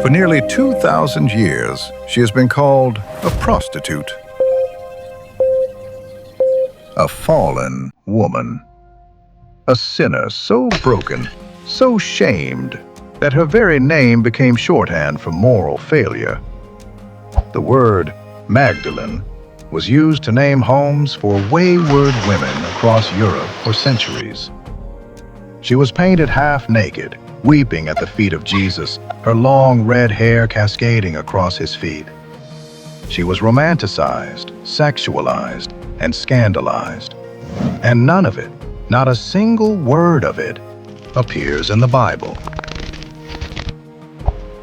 For nearly 2,000 years, she has been called a prostitute, a fallen woman, a sinner so broken, so shamed, that her very name became shorthand for moral failure. The word Magdalene was used to name homes for wayward women across Europe for centuries. She was painted half naked, weeping at the feet of Jesus, her long red hair cascading across his feet. She was romanticized, sexualized, and scandalized. And none of it, not a single word of it, appears in the Bible.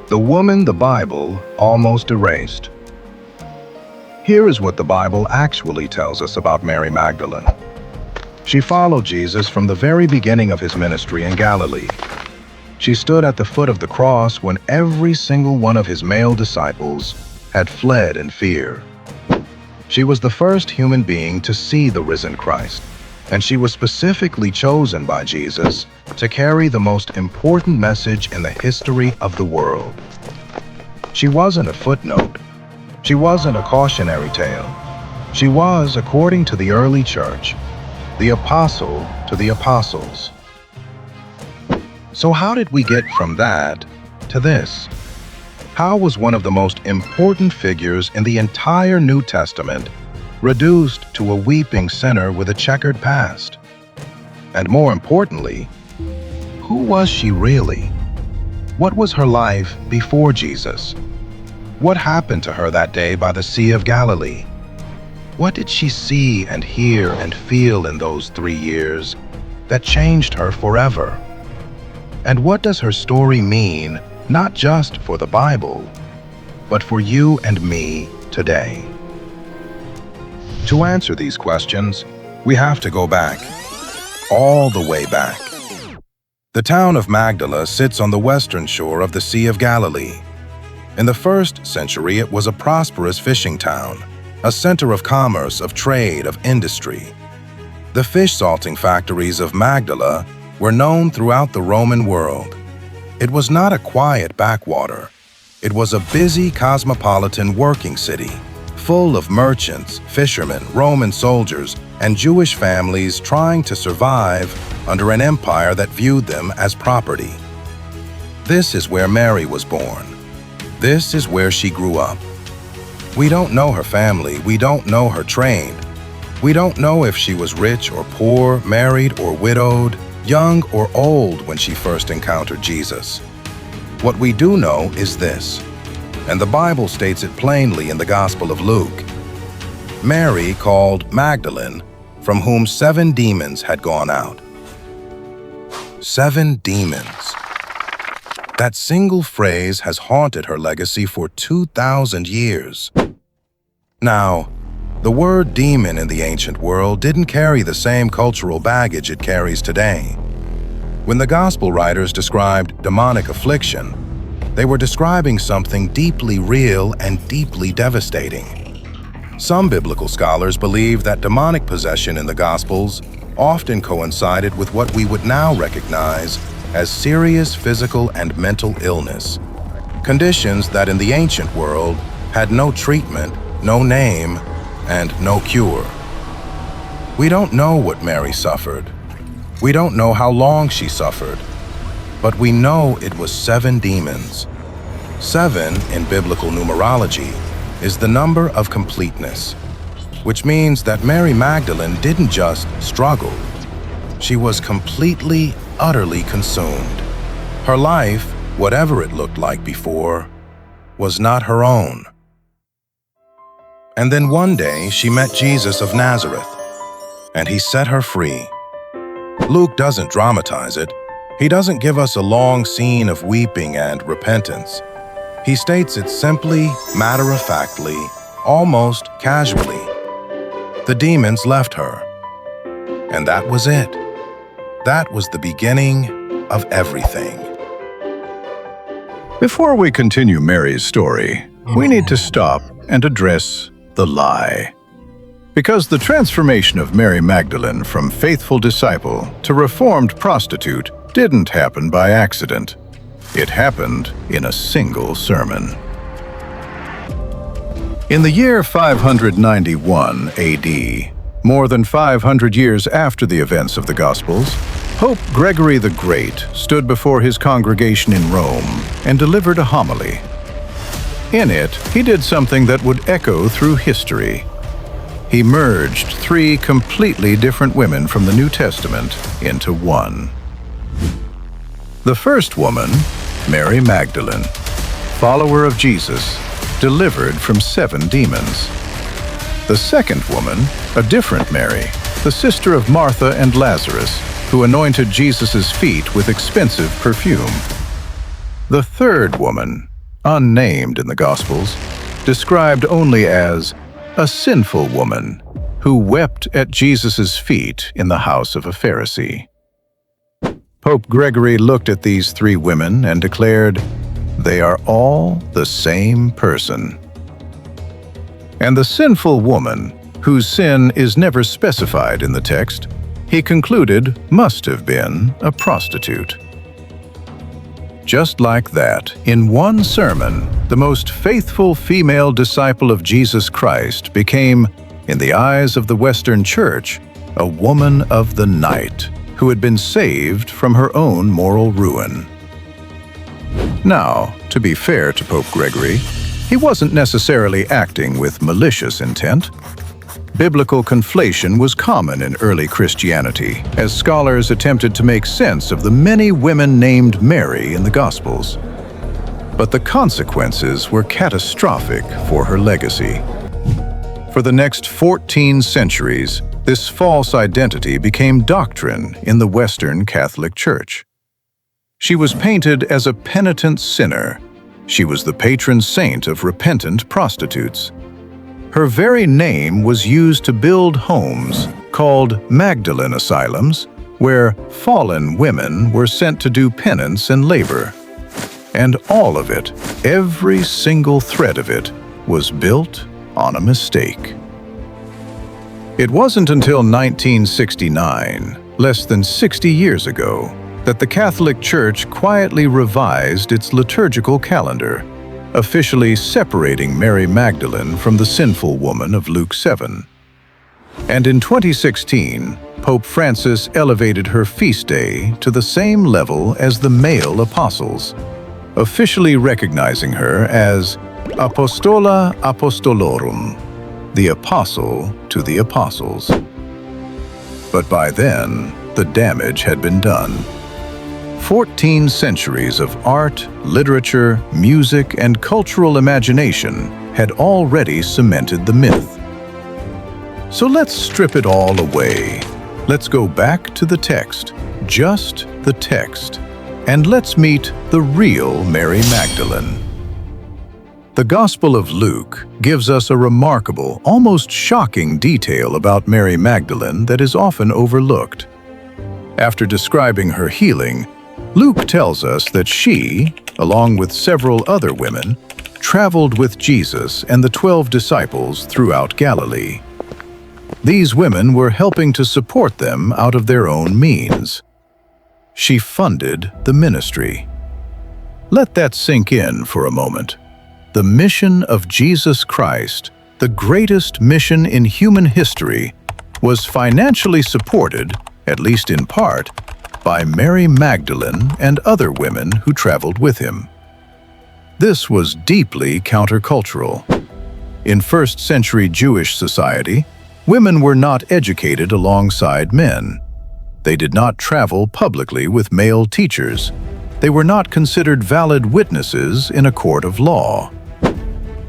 The woman the Bible almost erased. Here is what the Bible actually tells us about Mary Magdalene. She followed Jesus from the very beginning of his ministry in Galilee. She stood at the foot of the cross when every single one of his male disciples had fled in fear. She was the first human being to see the risen Christ, and she was specifically chosen by Jesus to carry the most important message in the history of the world. She wasn't a footnote. She wasn't a cautionary tale. She was, according to the early church, the apostle to the apostles. So how did we get from that to this? How was one of the most important figures in the entire New Testament reduced to a weeping sinner with a checkered past? And more importantly, who was she really? What was her life before Jesus? What happened to her that day by the Sea of Galilee? What did she see and hear and feel in those 3 years that changed her forever? And what does her story mean, not just for the Bible, but for you and me today? To answer these questions, we have to go back, all the way back. The town of Magdala sits on the western shore of the Sea of Galilee. In the 1st century, it was a prosperous fishing town, a center of commerce, of trade, of industry. The fish salting factories of Magdala were known throughout the Roman world. It was not a quiet backwater. It was a busy cosmopolitan working city, full of merchants, fishermen, Roman soldiers, and Jewish families trying to survive under an empire that viewed them as property. This is where Mary was born. This is where she grew up. We don't know her family. We don't know her trade. We don't know if she was rich or poor, married or widowed, young or old when she first encountered Jesus. What we do know is this, and the Bible states it plainly in the Gospel of Luke. Mary called Magdalene, from whom 7 demons had gone out. 7 demons. That single phrase has haunted her legacy for 2,000 years. Now, the word demon in the ancient world didn't carry the same cultural baggage it carries today. When the gospel writers described demonic affliction, they were describing something deeply real and deeply devastating. Some biblical scholars believe that demonic possession in the Gospels often coincided with what we would now recognize as serious physical and mental illness, conditions that in the ancient world had no treatment, no name, and no cure. We don't know what Mary suffered. We don't know how long she suffered, but we know it was 7 demons. 7 in biblical numerology is the number of completeness, which means that Mary Magdalene didn't just struggle. She was completely, utterly consumed. Her life, whatever it looked like before, was not her own. And then one day she met Jesus of Nazareth, and he set her free. Luke doesn't dramatize it. He doesn't give us a long scene of weeping and repentance. He states it simply, matter-of-factly, almost casually. The demons left her. And that was it. That was the beginning of everything. Before we continue Mary's story, we need to stop and address the lie. Because the transformation of Mary Magdalene from faithful disciple to reformed prostitute didn't happen by accident. It happened in a single sermon. In the year 591 AD, more than 500 years after the events of the Gospels, Pope Gregory the Great stood before his congregation in Rome and delivered a homily. In it, he did something that would echo through history. He merged three completely different women from the New Testament into one. The first woman, Mary Magdalene, follower of Jesus, delivered from 7 demons. The second woman, a different Mary, the sister of Martha and Lazarus, who anointed Jesus' feet with expensive perfume. The third woman, unnamed in the Gospels, described only as a sinful woman who wept at Jesus' feet in the house of a Pharisee. Pope Gregory looked at these 3 women and declared, "They are all the same person." And the sinful woman, whose sin is never specified in the text, he concluded must have been a prostitute. Just like that, in one sermon, the most faithful female disciple of Jesus Christ became, in the eyes of the Western Church, a woman of the night who had been saved from her own moral ruin. Now, to be fair to Pope Gregory, he wasn't necessarily acting with malicious intent. Biblical conflation was common in early Christianity, as scholars attempted to make sense of the many women named Mary in the Gospels. But the consequences were catastrophic for her legacy. For the next 14 centuries, this false identity became doctrine in the Western Catholic Church. She was painted as a penitent sinner. She was the patron saint of repentant prostitutes. Her very name was used to build homes called Magdalene asylums, where fallen women were sent to do penance and labor. And all of it, every single thread of it, was built on a mistake. It wasn't until 1969, less than 60 years ago, that the Catholic Church quietly revised its liturgical calendar, officially separating Mary Magdalene from the sinful woman of Luke 7. And in 2016, Pope Francis elevated her feast day to the same level as the male apostles, officially recognizing her as Apostola Apostolorum, the apostle to the apostles. But by then, the damage had been done. 14 centuries of art, literature, music, and cultural imagination had already cemented the myth. So let's strip it all away. Let's go back to the text, just the text, and let's meet the real Mary Magdalene. The Gospel of Luke gives us a remarkable, almost shocking detail about Mary Magdalene that is often overlooked. After describing her healing, Luke tells us that she, along with several other women, traveled with Jesus and the 12 disciples throughout Galilee. These women were helping to support them out of their own means. She funded the ministry. Let that sink in for a moment. The mission of Jesus Christ, the greatest mission in human history, was financially supported, at least in part, by Mary Magdalene and other women who traveled with him. This was deeply countercultural. In first-century Jewish society, women were not educated alongside men. They did not travel publicly with male teachers. They were not considered valid witnesses in a court of law.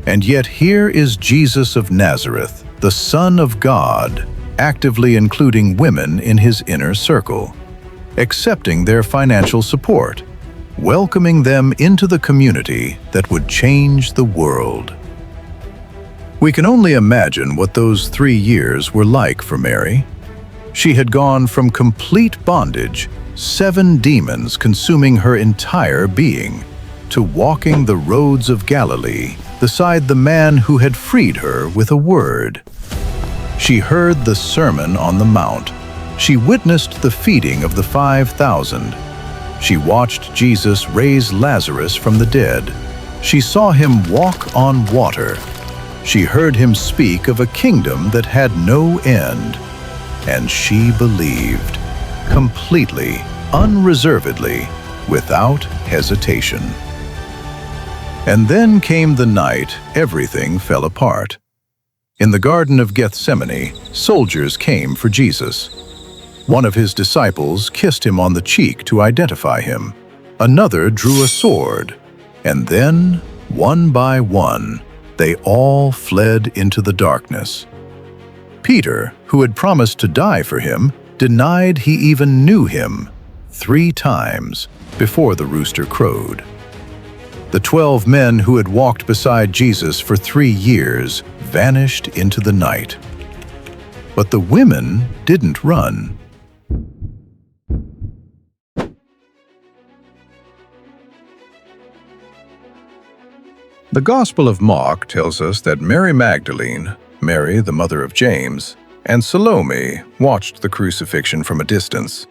And yet here is Jesus of Nazareth, the Son of God, actively including women in his inner circle, accepting their financial support, welcoming them into the community that would change the world. We can only imagine what those 3 years were like for Mary. She had gone from complete bondage, 7 demons consuming her entire being, to walking the roads of Galilee beside the man who had freed her with a word. She heard the Sermon on the Mount. She witnessed the feeding of the 5,000. She watched Jesus raise Lazarus from the dead. She saw him walk on water. She heard him speak of a kingdom that had no end. And she believed, completely, unreservedly, without hesitation. And then came the night everything fell apart. In the Garden of Gethsemane, soldiers came for Jesus. One of his disciples kissed him on the cheek to identify him. Another drew a sword. And then, one by one, they all fled into the darkness. Peter, who had promised to die for him, denied he even knew him 3 times before the rooster crowed. The 12 men who had walked beside Jesus for 3 years vanished into the night. But the women didn't run. The Gospel of Mark tells us that Mary Magdalene, Mary, the mother of James, and Salome watched the crucifixion from a distance.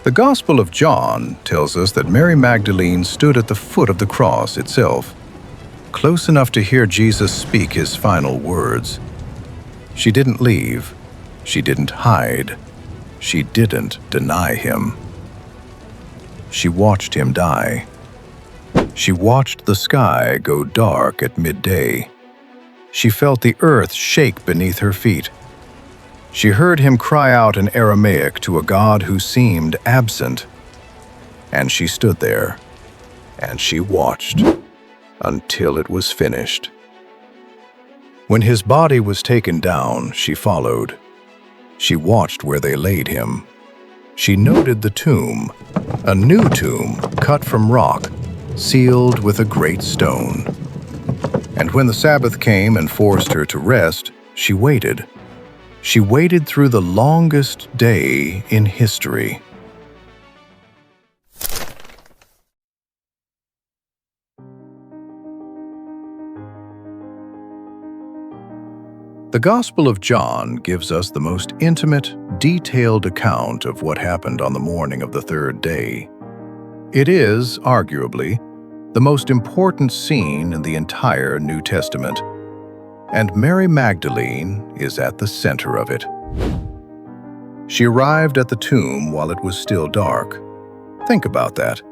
The Gospel of John tells us that Mary Magdalene stood at the foot of the cross itself, close enough to hear Jesus speak his final words. She didn't leave. She didn't hide. She didn't deny him. She watched him die. She watched the sky go dark at midday. She felt the earth shake beneath her feet. She heard him cry out in Aramaic to a God who seemed absent. And she stood there, and she watched until it was finished. When his body was taken down, she followed. She watched where they laid him. She noted the tomb, a new tomb cut from rock, sealed with a great stone. And when the Sabbath came and forced her to rest, she waited. She waited through the longest day in history. The Gospel of John gives us the most intimate, detailed account of what happened on the morning of the 3rd day. It is, arguably, the most important scene in the entire New Testament, and Mary Magdalene is at the center of it. She arrived at the tomb while it was still dark. Think about that.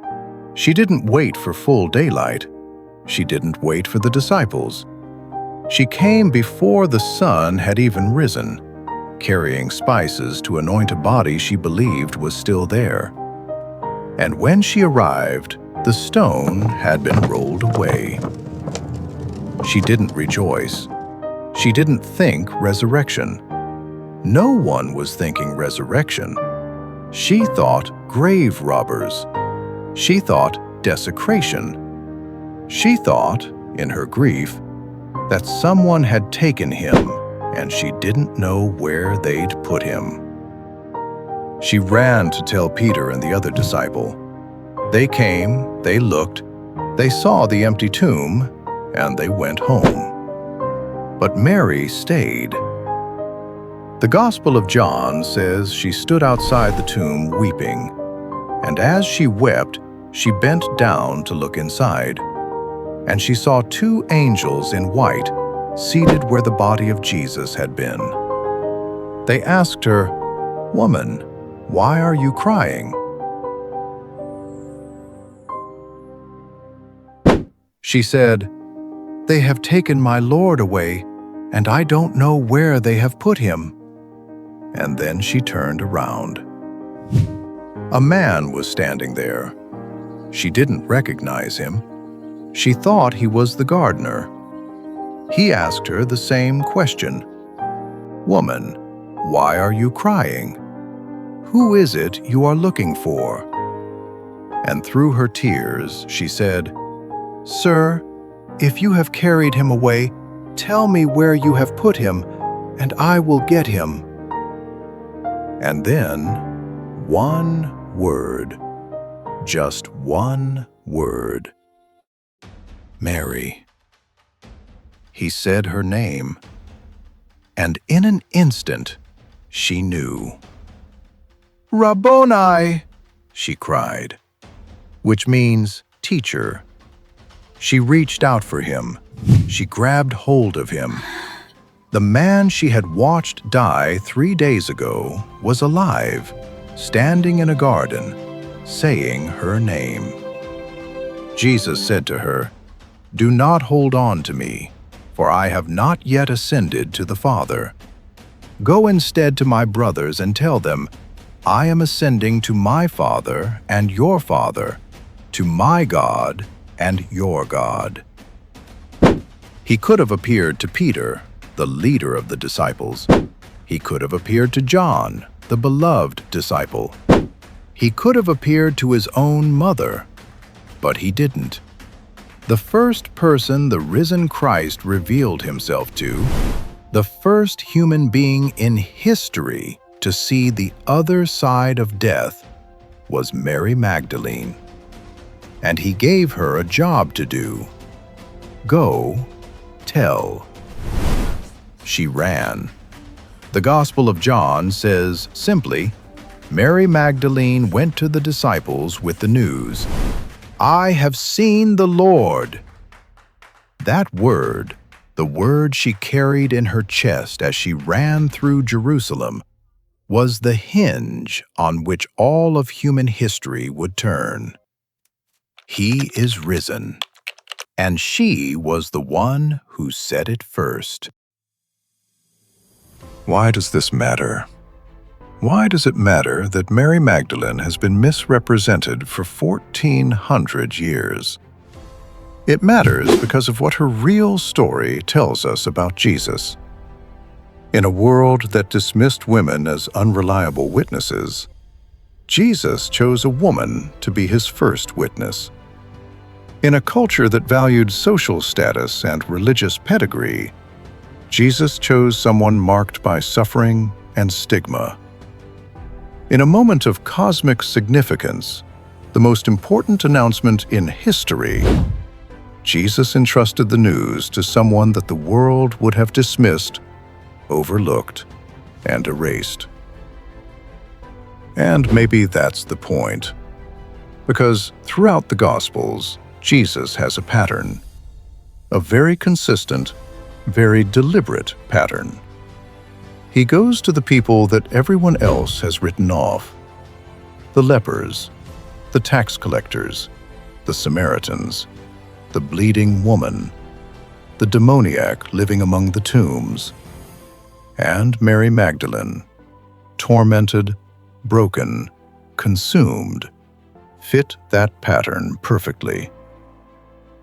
She didn't wait for full daylight. She didn't wait for the disciples. She came before the sun had even risen, carrying spices to anoint a body she believed was still there. And when she arrived, the stone had been rolled away. She didn't rejoice. She didn't think resurrection. No one was thinking resurrection. She thought grave robbers. She thought desecration. She thought, in her grief, that someone had taken him and she didn't know where they'd put him. She ran to tell Peter and the other disciple. They came, they looked, they saw the empty tomb, and they went home. But Mary stayed. The Gospel of John says she stood outside the tomb weeping, and as she wept, she bent down to look inside, and she saw 2 angels in white seated where the body of Jesus had been. They asked her, "Woman, why are you crying?" She said, "They have taken my Lord away, and I don't know where they have put him." And then she turned around. A man was standing there. She didn't recognize him. She thought he was the gardener. He asked her the same question. "Woman, why are you crying? Who is it you are looking for?" And through her tears, she said, "Sir, if you have carried him away, tell me where you have put him, and I will get him." And then, one word, just one word. Mary. He said her name, and in an instant, she knew. "Rabboni!" she cried, which means teacher. She reached out for him. She grabbed hold of him. The man she had watched die 3 days ago was alive, standing in a garden, saying her name. Jesus said to her, "Do not hold on to me, for I have not yet ascended to the Father. Go instead to my brothers and tell them, I am ascending to my Father and your Father, to my God and your God." He could have appeared to Peter, the leader of the disciples. He could have appeared to John, the beloved disciple. He could have appeared to his own mother, but he didn't. The first person the risen Christ revealed himself to, the first human being in history to see the other side of death, was Mary Magdalene. And he gave her a job to do. Go, tell. She ran. The Gospel of John says simply, Mary Magdalene went to the disciples with the news, "I have seen the Lord." That word, the word she carried in her chest as she ran through Jerusalem, was the hinge on which all of human history would turn. He is risen, and she was the one who said it first. Why does this matter? Why does it matter that Mary Magdalene has been misrepresented for 1,400 years? It matters because of what her real story tells us about Jesus. In a world that dismissed women as unreliable witnesses, Jesus chose a woman to be his first witness. In a culture that valued social status and religious pedigree, Jesus chose someone marked by suffering and stigma. In a moment of cosmic significance, the most important announcement in history, Jesus entrusted the news to someone that the world would have dismissed, overlooked, and erased. And maybe that's the point. Because throughout the Gospels, Jesus has a pattern. A very consistent, very deliberate pattern. He goes to the people that everyone else has written off. The lepers, the tax collectors, the Samaritans, the bleeding woman, the demoniac living among the tombs, and Mary Magdalene, tormented, broken, consumed, fit that pattern perfectly.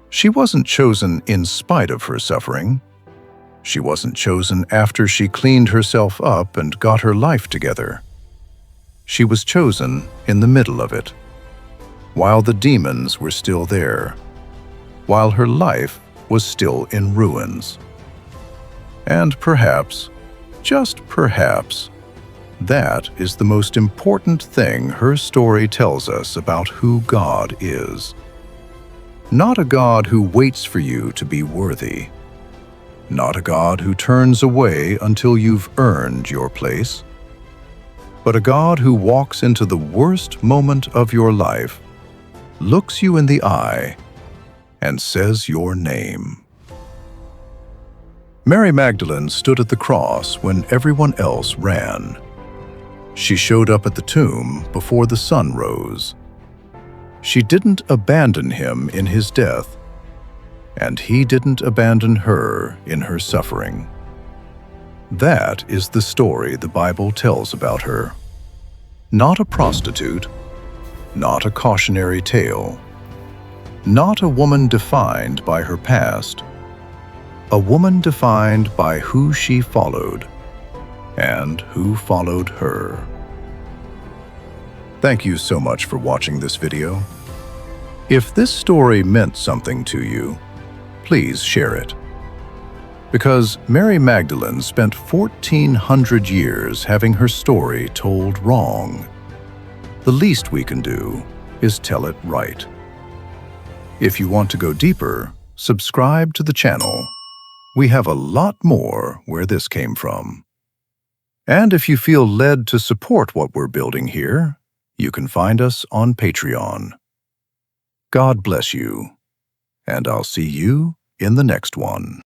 She wasn't chosen in spite of her suffering. She wasn't chosen after she cleaned herself up and got her life together. She was chosen in the middle of it, while the demons were still there, while her life was still in ruins. And perhaps, just perhaps, that is the most important thing her story tells us about who God is. Not a God who waits for you to be worthy. Not a God who turns away until you've earned your place. But a God who walks into the worst moment of your life, looks you in the eye, and says your name. Mary Magdalene stood at the cross when everyone else ran. She showed up at the tomb before the sun rose. She didn't abandon him in his death, and he didn't abandon her in her suffering. That is the story the Bible tells about her. Not a prostitute, not a cautionary tale, not a woman defined by her past, a woman defined by who she followed and who followed her. Thank you so much for watching this video. If this story meant something to you, please share it. Because Mary Magdalene spent 1,400 years having her story told wrong. The least we can do is tell it right. If you want to go deeper, subscribe to the channel. We have a lot more where this came from. And if you feel led to support what we're building here, You can find us on Patreon. God bless you, and I'll see you in the next one.